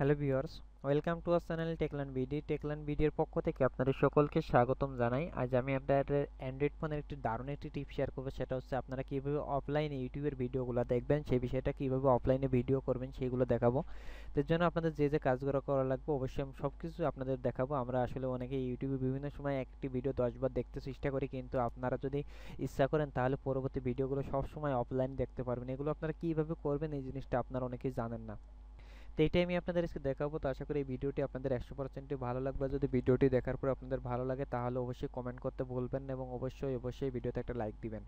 Hello viewers, welcome to our channel Techland বিডির পক্ষ থেকে আপনাদের সকলকে স্বাগতম জানাই। আজ আমি আপনাদের অ্যান্ড্রয়েড ফোনের একটি দারুণ একটি টিপ শেয়ার করবো। সেটা হচ্ছে আপনারা কীভাবে অফলাইনে ইউটিউবের ভিডিওগুলো দেখবেন, সেই বিষয়টা কীভাবে অফলাইনে ভিডিও করবেন সেইগুলো দেখাবো। এর জন্য আপনাদের যে যে কাজগুলো করা লাগবে অবশ্যই আমি সব কিছু আপনাদের দেখাবো। আমরা আসলে অনেকে ইউটিউবে বিভিন্ন সময় একটি ভিডিও 10 বার দেখতে চেষ্টা করি, কিন্তু আপনারা যদি ইচ্ছা করেন তাহলে পরবর্তী ভিডিওগুলো সব সময় অফলাইন দেখতে পারবেন। এগুলো আপনারা কীভাবে করবেন এই জিনিসটা আপনারা অনেকেই জানেন না। তো এইটাই আমি আপনাদের আজকে দেখাবো। তো আশা করি এই ভিডিওটি আপনাদের 100% ভালো লাগবে। যদি ভিডিওটি দেখার পর আপনাদের ভালো লাগে তাহলে অবশ্যই কমেন্ট করতে ভুলবেন না এবং অবশ্যই ভিডিওতে একটা লাইক দিবেন।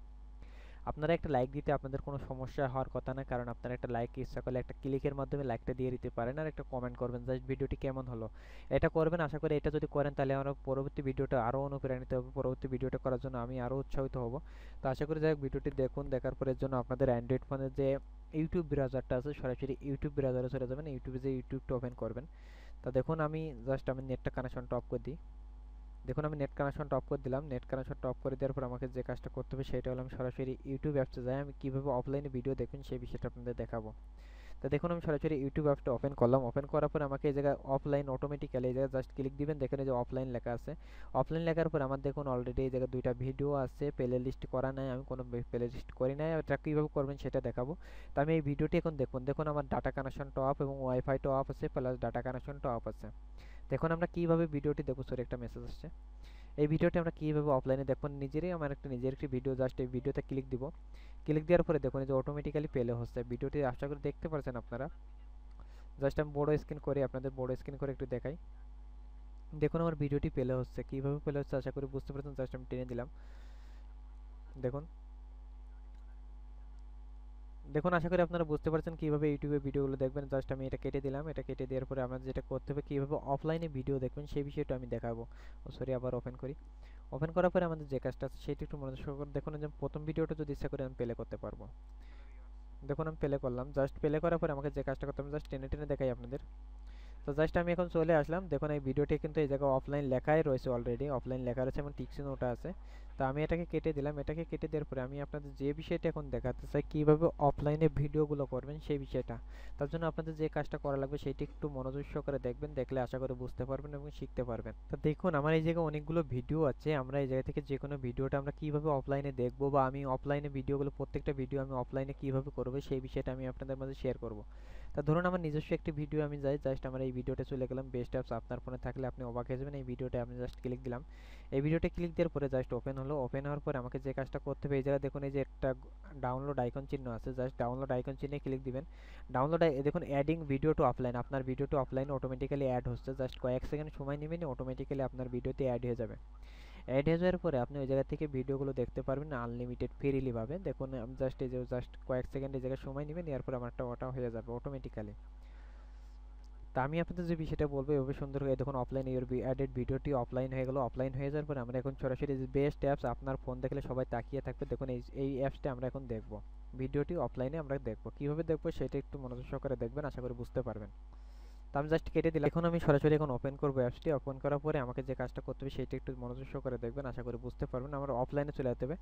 আপনারা একটা লাইক দিতে আপনাদের কোনো সমস্যা হওয়ার কথা না, কারণ আপনারা একটা লাইক ইচ্ছা করলে একটা ক্লিকের মাধ্যমে লাইকটা দিয়ে দিতে পারেন আর একটা কমেন্ট করবেন জাস্ট ভিডিওটি কেমন হলো, এটা করবেন। আশা করি এটা যদি করেন তাহলে আমরা পরবর্তী ভিডিওটা আরও অনুপ্রাণিত হবে, পরবর্তী ভিডিওটা করার জন্য আমি আরও উৎসাহিত হব। তো আশা করি যাই হোক ভিডিওটি দেখুন। দেখার পরের জন্য আপনাদের অ্যান্ড্রয়েড ফোনের যে ইউটিউব ব্রাউজারটা আছে সরাসরি ইউটিউব ব্রাউজারে চলে যাবেন, ইউটিউবে যে ইউটিউবটা ওপেন করবেন। তা দেখুন আমি আমি নেটটা কানেকশনটা অফ করে দিই। দেখুন আমি নেট কানেকশনটা অফ করে দিলাম। নেট কানেকশনটা অফ করে দেওয়ার পর আমাকে যে কাজটা করতে হবে সেটা হলো আমি সরাসরি ইউটিউব অ্যাপসে যাই। আমি কীভাবে অফলাইনে ভিডিও দেখবেন সেই বিষয়টা আপনাদের দেখাবো। তো দেখুন আমি সরাসরি ইউটিউব অ্যাপসটা ওপেন করলাম। ওপেন করার পর আমাকে এই জায়গায় অফলাইন অটোমেটিক্যালি এই জায়গায় জাস্ট ক্লিক দিবেন। দেখেন এই যে অফলাইন লেখা আছে। অফলাইন লেখার পর আমার দেখুন অলরেডি এই জায়গায় দুইটা ভিডিও আছে, প্লে লিস্ট করা নাই, আমি কোনো প্লে লিস্ট করি নাই। এটা কীভাবে করবেন সেটা দেখাবো। তো আমি এই ভিডিওটি এখন দেখুন। দেখুন আমার ডাটা কানেকশনটা অফ এবং ওয়াইফাইটা অফ আছে, প্লাস ডাটা কানেকশনটা অফ আছে। দেখুন আমরা কীভাবে ভিডিওটি দেখবো। সরি, একটা মেসেজ আসছে। এই ভিডিওটি আমরা কীভাবে অফলাইনে দেখবেন, নিজের একটি ভিডিও, জাস্ট এই ভিডিওতে ক্লিক দিব। ক্লিক দেওয়ার পরে দেখুন এই যে অটোমেটিক্যালি প্লে হচ্ছে ভিডিওটি। আশা করি দেখতে পাচ্ছেন আপনারা। জাস্ট আমি বড় স্ক্রিন করে আপনাদের বড় স্ক্রিন করে একটু দেখাই। দেখুন আমার ভিডিওটি প্লে হচ্ছে। কীভাবে প্লে হচ্ছে আশা করি বুঝতে পারছেন। জাস্ট আমি টেনে দিলাম। দেখুন দেখুন আশা করি আপনারা বুঝতে পারছেন কীভাবে ইউটিউবে ভিডিওগুলো দেখবেন। জাস্ট আমি এটা কেটে দিলাম। এটা কেটে দেওয়ার পরে আমাদের যেটা করতে হবে, কীভাবে অফলাইনে ভিডিও দেখবেন সেই বিষয়টা আমি দেখাবো। সরি, আবার ওপেন করি। ওপেন করার পরে আমাদের যে কাজটা আছে সেটা একটু মনোযোগ সহকারে দেখুন। যে প্রথম ভিডিওটা যদি ইচ্ছা করে আমি প্লে করতে পারবো। দেখুন আমি প্লে করলাম। জাস্ট প্লে করার পরে আমাকে যে কাজটা করতে হবে জাস্ট টেনে টেনে দেখাই আপনাদের। তো জাস্ট আমি এখন চলে আসলাম। দেখুন এই ভিডিওটি কিন্তু এই জায়গায় অফলাইন লেখাই রয়েছে, অলরেডি অফলাইন লেখা রয়েছে এবং টিক চিহ্ন ওটা আছে। তো আমি এটাকে কেটে দিলাম। এটাকে কেটে দেওয়ার পরে আমি আপনাদের যে বিষয়টা এখন দেখাতে চাই কীভাবে অফলাইনে ভিডিওগুলো করবেন সেই বিষয়টা। তার জন্য আপনাদের যে কাজটা করা লাগবে সেটি একটু মনোযোগ সহকারে দেখবেন। দেখলে আশা করি বুঝতে পারবেন এবং শিখতে পারবেন। তো দেখুন আমার এই জায়গায় অনেকগুলো ভিডিও আছে। আমরা এই জায়গা থেকে যে কোনো ভিডিওটা আমরা কীভাবে অফলাইনে দেখবো, বা আমি অফলাইনে ভিডিওগুলো প্রত্যেকটা ভিডিও আমি অফলাইনে কীভাবে করবো সেই বিষয়টা আমি আপনাদের মাঝে শেয়ার করব। তা ধরুন আমার নিজস্ব একটি ভিডিও আমি যাই, জাস্ট আমার এই ভিডিওটা চলে গেলাম। বেস্ট অ্যাপস আপনার ফোনে থাকলে আপনি অবাক হয়ে যাবেন। এই ভিডিওটা আমি জাস্ট ক্লিক দিলাম। এই ভিডিওটা ক্লিক দেওয়ার পরে জাস্ট ওপেন হলো। ওপেন হওয়ার পরে আমাকে যে কাজটা করতে হবে, এই জায়গায় দেখুন এই যে একটা ডাউনলোড আইকন চিহ্ন আছে, জাস্ট ডাউনলোড আইকন চিহ্নে ক্লিক দিবেন। দেখুন অ্যাডিং ভিডিও টু অফলাইন, আপনার ভিডিও টু অফলাইনে অটোমেটিক্যালি অ্যাড হচ্ছে। জাস্ট কয়েক সেকেন্ড সময় নেবেন, অটোমেটিক্যালি আপনার ভিডিওতে অ্যাড হয়ে যাবে। অ্যাড হয়ে যাওয়ার পরে আপনি ওই জায়গা থেকে ভিডিওগুলো দেখতে পারবেন আনলিমিটেড ফ্রিলি ভাবে। দেখুন আমি জাস্ট কয়েক সেকেন্ড এই জায়গায় সময় নেবেন, এরপর আমারটা ওটা হয়ে যাবে অটোমেটিক্যালি। তা আমি আপনাদের যে বিষয়টা বলবো এভাবে সুন্দর হয়ে দেখুন অফলাইন এর অ্যাডেড ভিডিওটি অফলাইন হয়ে গেল। অফলাইন হয়ে যাওয়ার পরে আমরা এখন সরাসরি বেস্ট অ্যাপস আপনার ফোন দেখলে সবাই তাকিয়ে থাকবে। দেখুন এই অ্যাপসটা আমরা এখন দেখব। ভিডিওটি অফলাইনে আমরা দেখব। কীভাবে দেখব সেটা একটু মনোযোগ সহকারে দেখবেন, আশা করি বুঝতে পারবেন। তো আমি জাস্ট কেটে দিলাম। এখন আমি সরাসরি এখন ওপেন করবো অ্যাপসটি। ওপেন করার পরে আমাকে যে কাজটা করতে হবে সেটা একটু মনোযোগ সহকারে দেখবেন, আশা করি বুঝতে পারবেন। আমার অফলাইনে চলে যেতে হবে।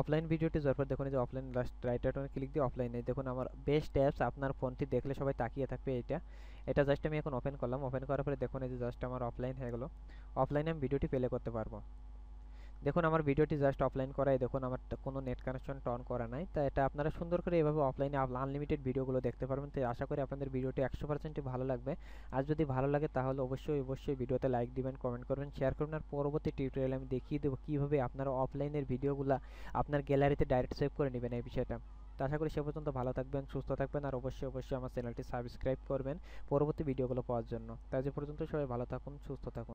অফলাইন ভিডিওটি যাওয়ার পর দেখুন এই যে অফলাইন লাস্ট রাইট বাটনে ক্লিক দিয়ে অফলাইনে দেখুন আমার বেস্ট অ্যাপস আপনার ফোনটি দেখলে সবাই তাকিয়ে থাকবে। এটা জাস্ট আমি এখন ওপেন করলাম। ওপেন করার পরে দেখুন এই যে জাস্ট আমার অফলাইন হয়ে গেল। অফলাইনে আমি ভিডিওটি প্লে করতে পারবো। দেখুন আমার ভিডিওটি জাস্ট অফলাইন করাই, দেখুন আমার কোনো নেট কানেকশন অন করা নাই। তা এটা আপনারা সুন্দর করে এভাবে অফলাইনে আনলিমিটেড ভিডিওগুলো দেখতে পারবেন। তো আশা করি আপনাদের ভিডিওটি 100% ভালো লাগবে। আর যদি ভালো লাগে তাহলে অবশ্যই ভিডিওতে লাইক দিবেন, কমেন্ট করবেন, শেয়ার করবেন। আর পরবর্তী টিউটোরিয়ালে আমি দেখিয়ে দেবো কীভাবে আপনারা অফলাইনের ভিডিওগুলো আপনার গ্যালারিতে ডাইরেক্ট সেভ করে নেবেন এই বিষয়টা। তো আশা করি সে পর্যন্ত ভালো থাকবেন, সুস্থ থাকবেন, আর অবশ্যই আমার চ্যানেলটি সাবস্ক্রাইব করবেন পরবর্তী ভিডিওগুলো পাওয়ার জন্য। তাই যে পর্যন্ত সবাই ভালো থাকুন, সুস্থ থাকুন।